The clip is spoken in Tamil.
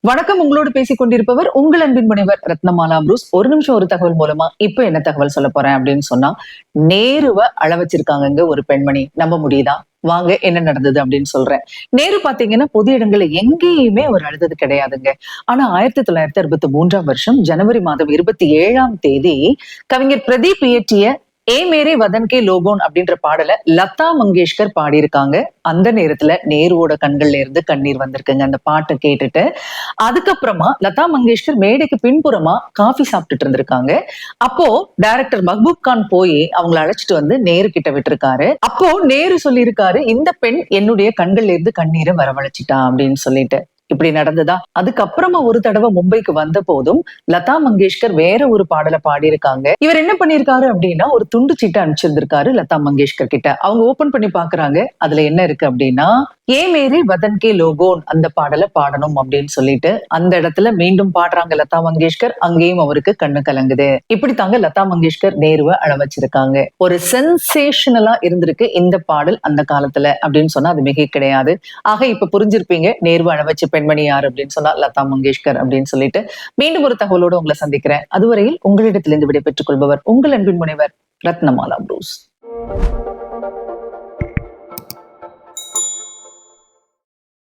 வணக்கம். உங்களோடு பேசிக் கொண்டிருப்பவர் உங்கள் அன்பின் முனைவர் ரத்னமாலா புரூஸ். ஒரு நிமிஷம் ஒரு தகவல் மூலமா இப்ப என்ன தகவல் சொல்ல போறேன் அப்படின்னு சொன்னா, நேருவ அழ வச்சிருக்காங்கங்க ஒரு பெண்மணி. நம்ப முடியுதா? வாங்க என்ன நடந்தது அப்படின்னு சொல்றேன். நேரு பாத்தீங்கன்னா பொது இடங்கள்ல எங்கேயுமே அவர் அழுதது கிடையாதுங்க. ஆனா 1963ஆம் வருஷம் ஜனவரி மாதம் 27ஆம் தேதி கவிஞர் பிரதீப் இயற்றிய ஏ மேரே வதன் கே லோகோன் அப்படின்ற பாடல லதா மங்கேஷ்கர் பாடியிருக்காங்க. அந்த நேரத்துல நேருவோட கண்கள்ல இருந்து கண்ணீர் வந்திருக்குங்க அந்த பாட்டை கேட்டுட்டு. அதுக்கப்புறமா லதா மங்கேஷ்கர் மேடைக்கு பின்புறமா காஃபி சாப்பிட்டுட்டு இருந்திருக்காங்க. அப்போ டைரக்டர் மஹ்பூப் கான் போய் அவங்களை அழைச்சிட்டு வந்து நேரு கிட்ட விட்டுருக்காரு. அப்போ நேரு சொல்லியிருக்காரு, இந்த பெண் என்னுடைய கண்கள்ல இருந்து கண்ணீரை வரவழைச்சிட்டா அப்படின்னு சொல்லிட்டு. இப்படி நடந்ததா? அதுக்கப்புறமா ஒரு தடவை மும்பைக்கு வந்த போதும் லதா மங்கேஷ்கர் வேற ஒரு பாடலை பாடியிருக்காங்க. இவர் என்ன பண்ணிருக்காரு அப்படின்னா, ஒரு துண்டு சீட்டை அனுப்பிச்சிருந்திருக்காரு லதா மங்கேஷ்கர் கிட்ட. அவங்க ஓபன் பண்ணி பாக்குறாங்க. அதுல என்ன இருக்கு அப்படின்னா, ஏ மேரே வதன் கே லோகோன் அந்த பாடலை பாடணும் அப்படின்னு சொல்லிட்டு அந்த இடத்துல மீண்டும் பாடுறாங்க லதா மங்கேஷ்கர். அங்கேயும் அவருக்கு கண்ணு கலங்குது. இப்படித்தாங்க லதா மங்கேஷ்கர் நேருவை அழ வச்சிருக்காங்க. ஒரு சென்சேஷனலா இருந்திருக்கு இந்த பாடல் அந்த காலத்துல அப்படின்னு சொன்னா அது மிக கிடையாது. ஆக இப்ப புரிஞ்சிருப்பீங்க நேருவை அழ வச்ச பெண்மணி யார் அப்படின்னு சொன்னா லதா மங்கேஷ்கர் அப்படின்னு சொல்லிட்டு. மீண்டும் ஒரு தகவலோடு உங்களை சந்திக்கிறேன். அதுவரையில் உங்களிடத்திலிருந்து விடை பெற்றுக் கொள்பவர் உங்கள் அன்பின் முனைவர் ரத்னமாலா புரூஸ்.